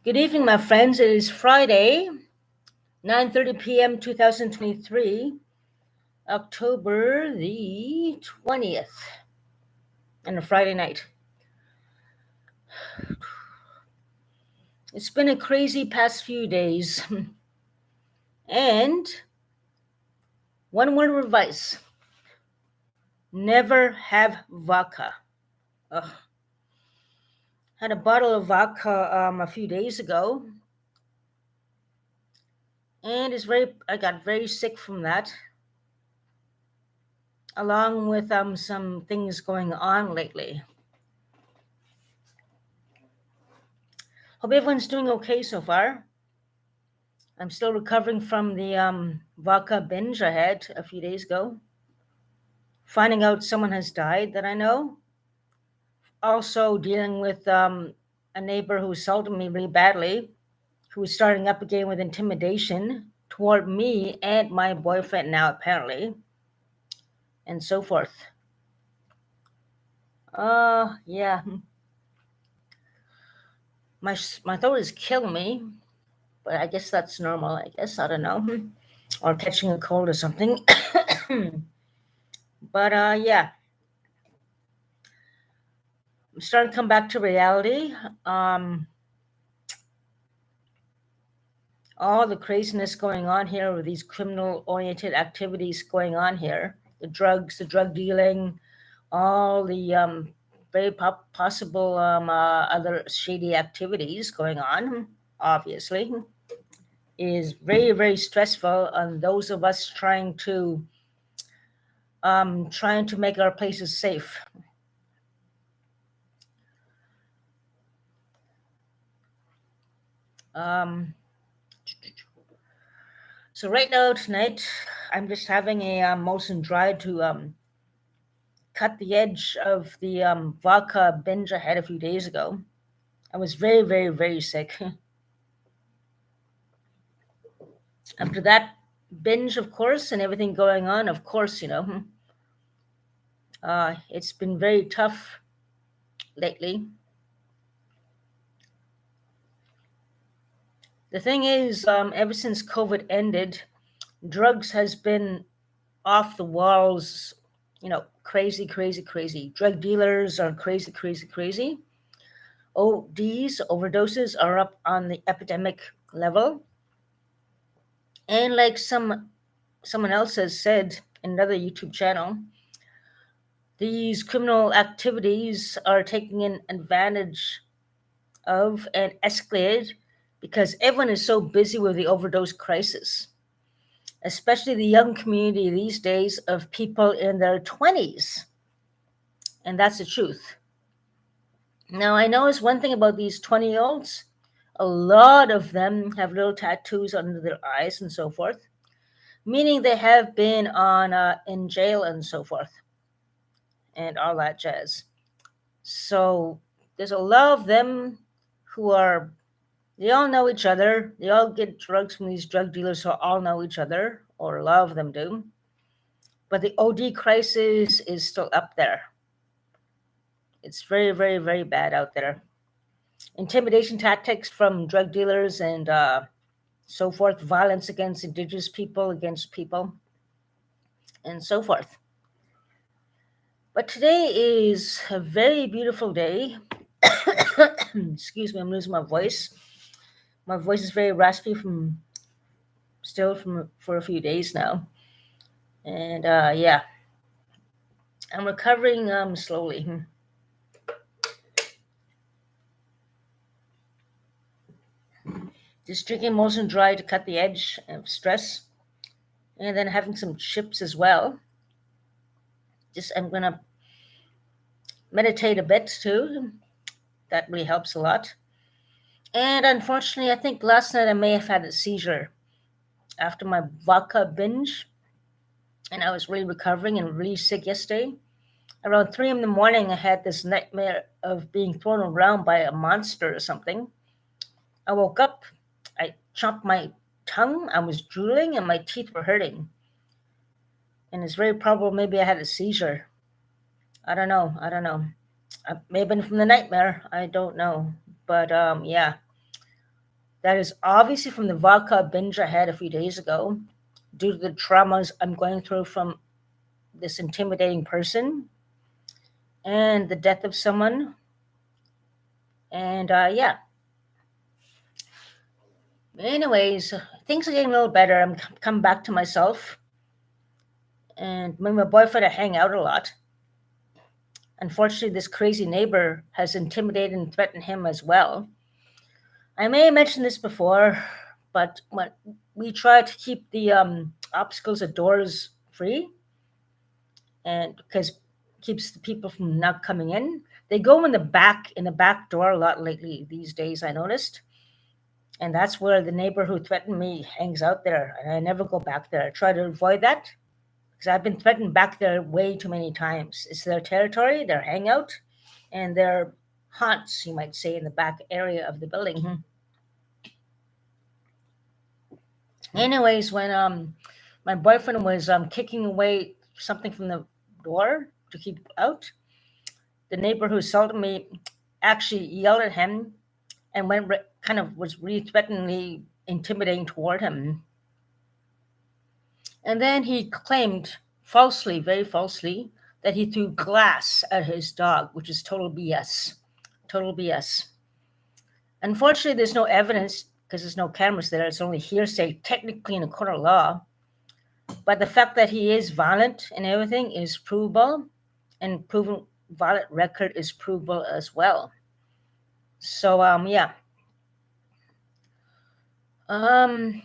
Good evening, my friends. It is Friday, 9:30 p.m. 2023, October the 20th, and a Friday night. It's been a crazy past few days. And one word of advice: never have vodka. Ugh. Had a bottle of vodka a few days ago, and I got very sick from that, along with some things going on lately. Hope everyone's doing okay so far. I'm still recovering from the vodka binge I had a few days ago. Finding out someone has died that I know. Also dealing with a neighbor who assaulted me really badly, who is starting up again with intimidation toward me and my boyfriend now, apparently, and so forth. Yeah, my throat is killing me, but I guess that's normal. I guess I don't know, or catching a cold or something. But yeah, I'm starting to come back to reality. Um, all the craziness going on here with these criminal oriented activities going on here, the drugs, the drug dealing, all the very possible other shady activities going on, obviously, is very, very stressful on those of us trying to make our places safe. Um, so right now tonight, I'm just having a Molson Dry to cut the edge of the vodka binge I had a few days ago. I was very, very, very sick. After that binge, of course, and everything going on, of course, it's been very tough lately. The thing is, ever since COVID ended, drugs has been off the walls, crazy, crazy, crazy. Drug dealers are crazy, crazy, crazy. ODs, overdoses, are up on the epidemic level. And like someone else has said in another YouTube channel, these criminal activities are taking an advantage of and escalated because everyone is so busy with the overdose crisis, especially the young community these days of people in their 20s. And that's the truth. Now, I noticed one thing about these 20-year-olds: a lot of them have little tattoos under their eyes and so forth, meaning they have been in jail and so forth and all that jazz. So there's a lot of them who are, they all know each other. They all get drugs from these drug dealers who all know each other, or a lot of them do. But the OD crisis is still up there. It's very, very, very bad out there. Intimidation tactics from drug dealers and so forth, violence against indigenous people, against people, and so forth. But today is a very beautiful day. Excuse me, I'm losing my voice. My voice is very raspy from for a few days now, and yeah, I'm recovering slowly. Just drinking Molson Dry to cut the edge of stress, and then having some chips as well. Just I'm gonna meditate a bit too. That really helps a lot. And unfortunately, I think last night I may have had a seizure after my vodka binge, and I was really recovering and really sick yesterday. Around 3 in the morning, I had this nightmare of being thrown around by a monster or something. I woke up, I chomped my tongue, I was drooling, and my teeth were hurting. And it's very probable maybe I had a seizure. I don't know. I don't know. It may have been from the nightmare. I don't know. But yeah, That is obviously from the vodka binge I had a few days ago, due to the traumas I'm going through from this intimidating person and the death of someone. And yeah, anyways, things are getting a little better. I'm come back to myself, and me and my boyfriend I hang out a lot. Unfortunately, this crazy neighbor has intimidated and threatened him as well. I may have mentioned this before, but when we try to keep the obstacles at doors free, and because keeps the people from not coming in, they go in the back door a lot lately these days. I noticed, and that's where the neighbor who threatened me hangs out there, and I never go back there. I try to avoid that because I've been threatened back there way too many times. It's their territory, their hangout, and their haunts, you might say, in the back area of the building. Anyways, when my boyfriend was kicking away something from the door to keep out, the neighbor who assaulted me actually yelled at him and kind of was really threateningly intimidating toward him. And then he claimed falsely, very falsely, that he threw glass at his dog, which is total BS. Total BS. Unfortunately, there's no evidence because there's no cameras there. It's only hearsay, technically in a court of law. But the fact that he is violent and everything is provable, and proven violent record is provable as well. So yeah. Um,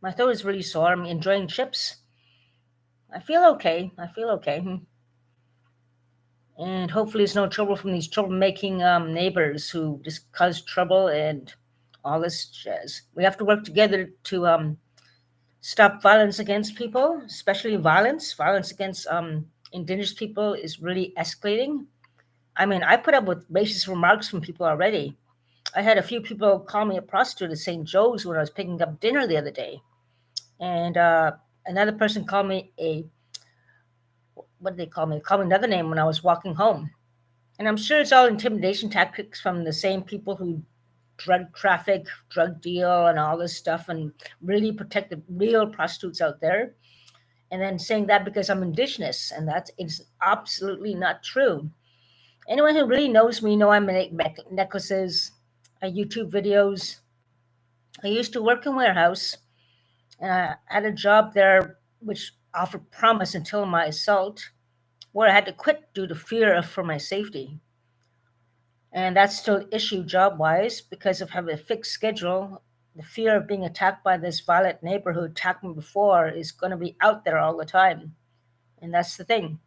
my throat is really sore. I'm enjoying chips. I feel okay. I feel okay. And hopefully, there's no trouble from these troublemaking neighbors who just cause trouble and all this jazz. We have to work together to stop violence against people, especially violence. Violence against indigenous people is really escalating. I mean, I put up with racist remarks from people already. I had a few people call me a prostitute at St. Joe's when I was picking up dinner the other day. And another person called me what did they call me? They called me another name when I was walking home. And I'm sure it's all intimidation tactics from the same people who drug traffic, drug deal, and all this stuff, and really protect the real prostitutes out there. And then saying that because I'm indigenous, and that's it's absolutely not true. Anyone who really knows me know I make necklaces, I YouTube videos. I used to work in warehouse, and I had a job there which offered promise until my assault, where I had to quit due to fear for my safety. And that's still an issue job wise because of having a fixed schedule. The fear of being attacked by this violent neighbor who attacked me before is going to be out there all the time. And that's the thing.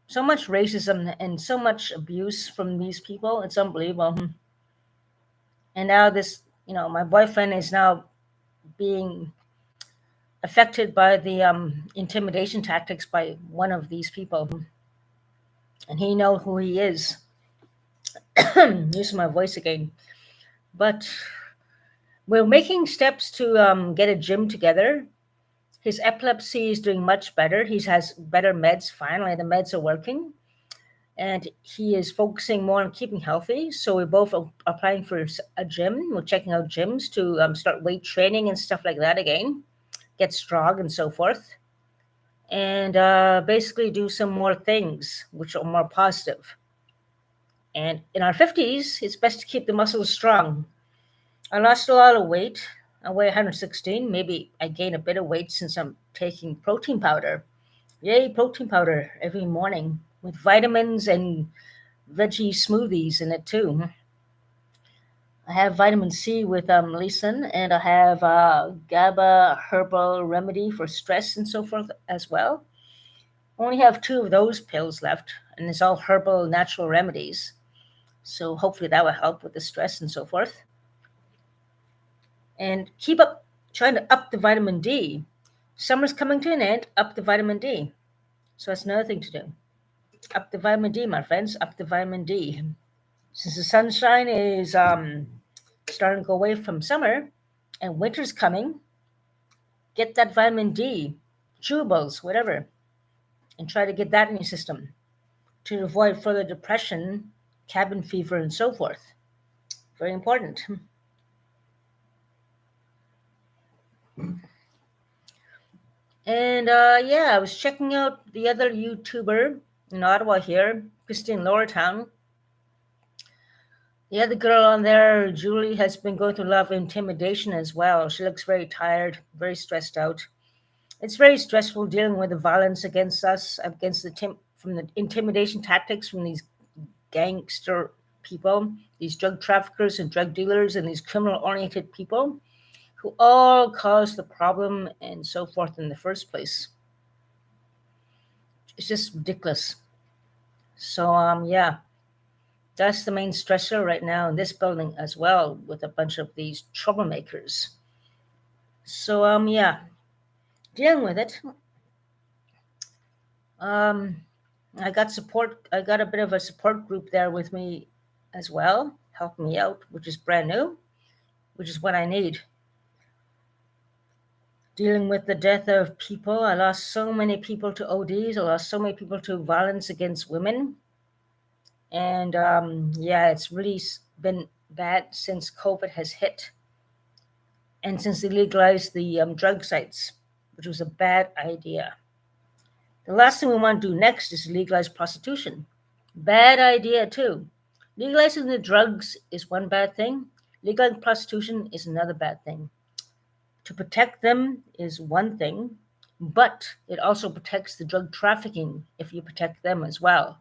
So much racism and so much abuse from these people. It's unbelievable. And now my boyfriend is now being affected by the intimidation tactics by one of these people. And he knows who he is. Using my voice again. But we're making steps to get a gym together. His epilepsy is doing much better. He has better meds. Finally, the meds are working. And he is focusing more on keeping healthy. So we're both applying for a gym. We're checking out gyms to start weight training and stuff like that again, get strong and so forth. And basically do some more things which are more positive. And in our 50s, it's best to keep the muscles strong. I lost a lot of weight. I weigh 116. Maybe I gain a bit of weight since I'm taking protein powder. Yay, protein powder every morning with vitamins and veggie smoothies in it too. I have vitamin C with lecithin, and I have GABA herbal remedy for stress and so forth as well. I only have two of those pills left, and it's all herbal natural remedies. So hopefully that will help with the stress and so forth. And keep up trying to up the vitamin D. Summer's coming to an end, up the vitamin D. So that's another thing to do. Up the vitamin D, my friends, up the vitamin D. Since the sunshine is starting to go away from summer and winter's coming, get that vitamin D, chewables, whatever, and try to get that in your system to avoid further depression cabin fever, and so forth. Very important. And yeah, I was checking out the other YouTuber in Ottawa here, Christine Lowertown. The other girl on there, Julie, has been going through a lot of intimidation as well. She looks very tired, very stressed out. It's very stressful dealing with the violence against us, against from the intimidation tactics from these gangster people, these drug traffickers and drug dealers, and these criminal-oriented people who all caused the problem and so forth in the first place. It's just ridiculous. So yeah, that's the main stressor right now in this building as well, with a bunch of these troublemakers. So yeah, dealing with it. I got support. I got a bit of a support group there with me as well, helping me out, which is brand new, which is what I need. Dealing with the death of people, I lost so many people to ODs. I lost so many people to violence against women, and yeah, it's really been bad since COVID has hit, and since they legalized the drug sites, which was a bad idea. The last thing we want to do next is legalize prostitution. Bad idea, too. Legalizing the drugs is one bad thing, legalizing prostitution is another bad thing. To protect them is one thing, but it also protects the drug trafficking if you protect them as well.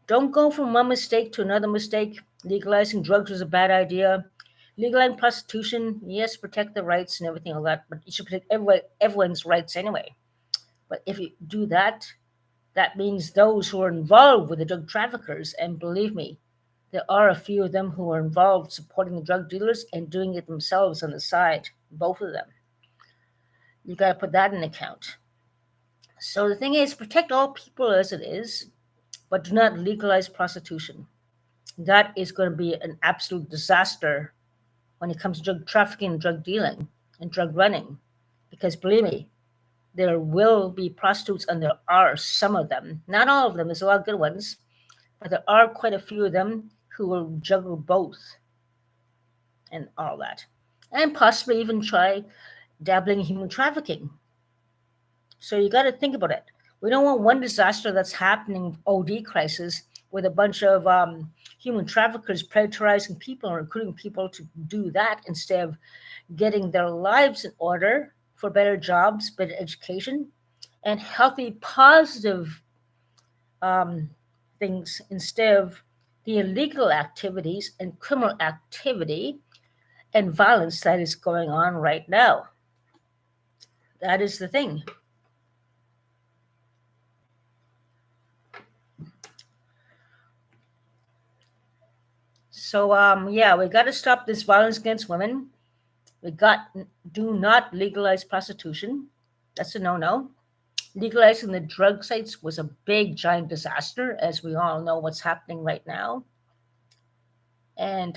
Don't go from one mistake to another mistake. Legalizing drugs was a bad idea. Legalizing prostitution, yes, protect the rights and everything like that, but you should protect everyone's rights anyway. But if you do that, that means those who are involved with the drug traffickers, and believe me, there are a few of them who are involved supporting the drug dealers and doing it themselves on the side, both of them. You got to put that in account. So the thing is, protect all people as it is, but do not legalize prostitution. That is going to be an absolute disaster when it comes to drug trafficking, drug dealing, and drug running. Because believe me, there will be prostitutes, and there are some of them. Not all of them, there's a lot of good ones, but there are quite a few of them who will juggle both and all that. And possibly even try dabbling in human trafficking. So you got to think about it. We don't want one disaster that's happening, OD crisis, with a bunch of human traffickers predatorizing people and recruiting people to do that instead of getting their lives in order for better jobs, better education, and healthy, positive things instead of the illegal activities and criminal activity and violence that is going on right now. That is the thing. So yeah, we got to stop this violence against women. Do not legalize prostitution. That's a no-no. Legalizing the drug sites was a big, giant disaster, as we all know what's happening right now. And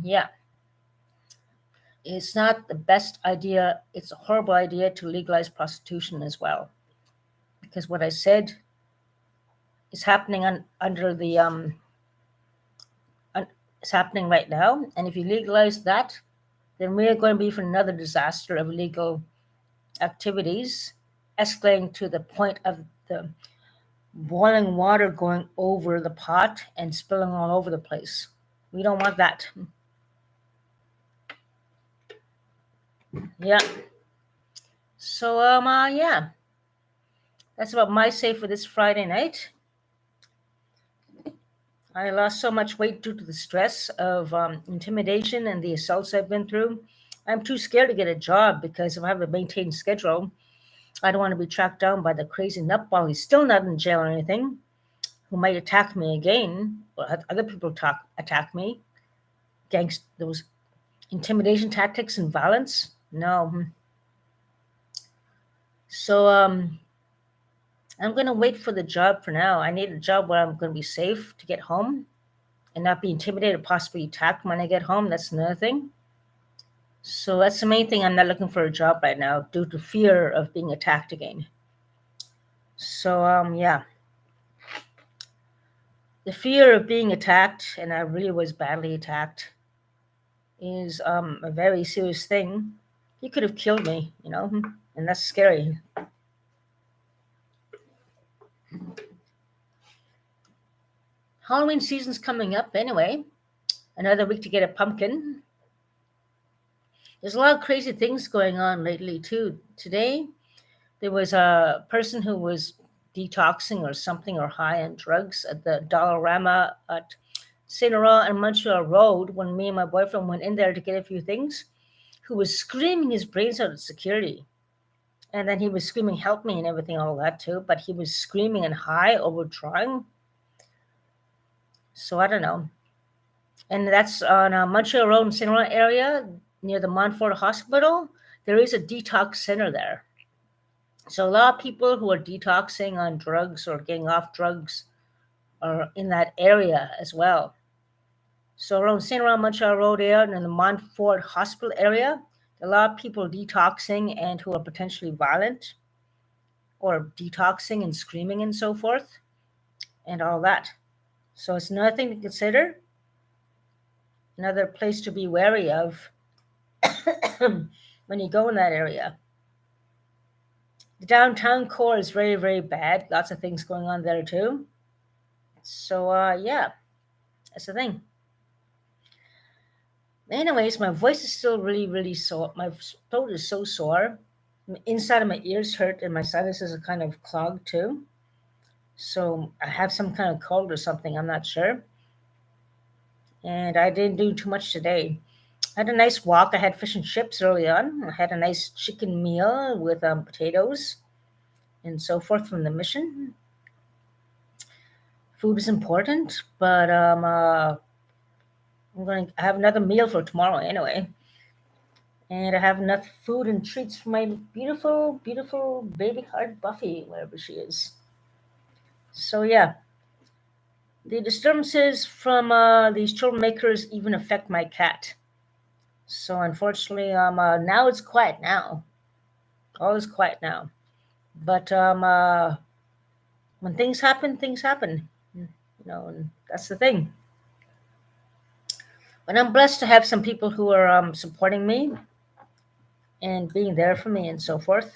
yeah, it's not the best idea. It's a horrible idea to legalize prostitution as well, because what I said is happening under the it's happening right now. And if you legalize that, then we are going to be for another disaster of illegal activities, escalating to the point of the boiling water going over the pot and spilling all over the place. We don't want that. Yeah. So yeah, that's about my say for this Friday night. I lost so much weight due to the stress of intimidation and the assaults I've been through. I'm too scared to get a job because if I have a maintained schedule, I don't want to be tracked down by the crazy nutball. He's still not in jail or anything, who might attack me again, or have other people attack me. Those intimidation tactics and violence. No. So I'm going to wait for the job for now. I need a job where I'm going to be safe to get home and not be intimidated or possibly attacked when I get home. That's another thing. So that's the main thing. I'm not looking for a job right now due to fear of being attacked again. So yeah. The fear of being attacked, and I really was badly attacked, is a very serious thing. He could have killed me, and that's scary. Halloween season's coming up anyway. Another week to get a pumpkin. There's a lot of crazy things going on lately too. Today there was a person who was detoxing or something or high on drugs at the Dollarama at St. Laurent and Montreal Road when me and my boyfriend went in there to get a few things, who was screaming his brains out at security. And then he was screaming, help me, and everything, all that too. But he was screaming and high, overdrawing. So I don't know. And that's on Montreal Road in St. Laurent area near the Montfort Hospital. There is a detox center there. So a lot of people who are detoxing on drugs or getting off drugs are in that area as well. So around St. Laurent Montreal Road area and in the Montfort Hospital area, a lot of people detoxing and who are potentially violent or detoxing and screaming and so forth and all that. So it's another thing to consider, another place to be wary of when you go in that area. The downtown core is very, very bad. Lots of things going on there too. So yeah, that's the thing. Anyways, my voice is still really, really sore. My throat is so sore. Inside of my ears hurt, and my sinuses are kind of clogged too. So I have some kind of cold or something. I'm not sure. And I didn't do too much today. I had a nice walk. I had fish and chips early on. I had a nice chicken meal with potatoes and so forth from the mission. Food is important, but I'm going to have another meal for tomorrow anyway. And I have enough food and treats for my beautiful, beautiful baby heart Buffy, wherever she is. So yeah, the disturbances from these troublemakers even affect my cat. So unfortunately, now it's quiet now. All is quiet now. But when things happen, things happen. And that's the thing. But I'm blessed to have some people who are supporting me and being there for me and so forth.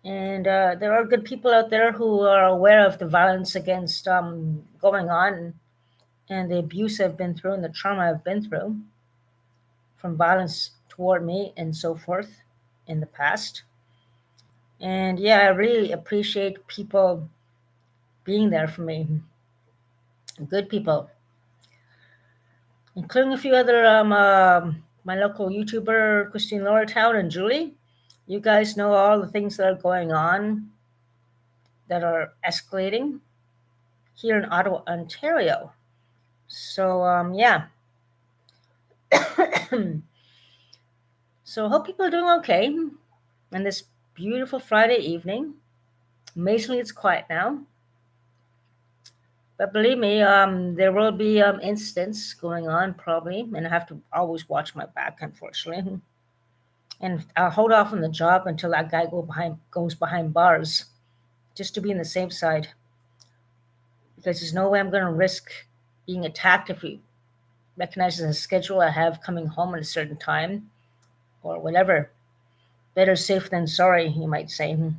And there are good people out there who are aware of the violence against going on and the abuse I've been through and the trauma I've been through from violence toward me and so forth in the past. And yeah, I really appreciate people being there for me, good people, including a few other my local YouTuber Christine Lowertown and Julie. You guys know all the things that are going on that are escalating here in Ottawa, Ontario. So yeah. So I hope people are doing okay on this beautiful Friday evening. Amazingly, it's quiet now. But believe me, there will be incidents going on probably, and I have to always watch my back, unfortunately. And I'll hold off on the job until that guy goes behind bars, just to be on the safe side. Because there's no way I'm going to risk being attacked if he recognizes a schedule I have coming home at a certain time, or whatever. Better safe than sorry, you might say. None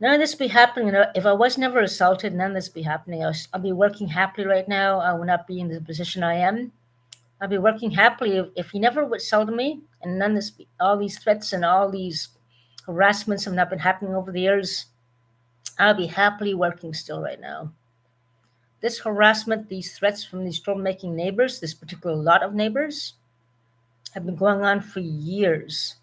of this be happening. If I was never assaulted, none of this be happening. I'll be working happily right now. I would not be in the position I am. I'll be working happily if he never assaulted me, and none of this, all these threats and all these harassments have not been happening over the years. I'll be happily working still right now. This harassment, these threats from these troublemaking neighbors, this particular lot of neighbors, have been going on for years.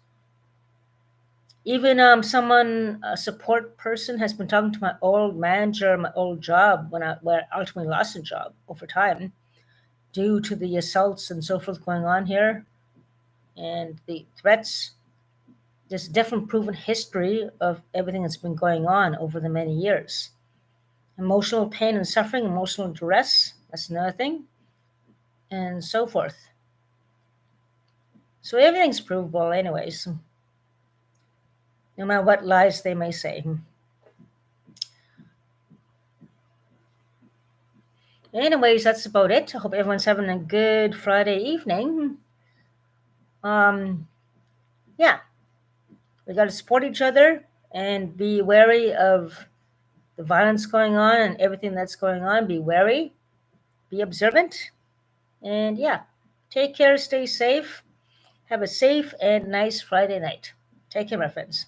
Even someone, a support person, has been talking to my old manager, my old job, where I ultimately lost a job over time due to the assaults and so forth going on here and the threats. There's definitely proven history of everything that's been going on over the many years. Emotional pain and suffering, emotional duress, that's another thing, and so forth. So everything's provable, anyways, no matter what lies they may say. Anyways, that's about it. I hope everyone's having a good Friday evening. Um, yeah, we got to support each other and be wary of the violence going on and everything that's going on. Be wary, be observant, and yeah, take care, stay safe. Have a safe and nice Friday night. Take care, my friends.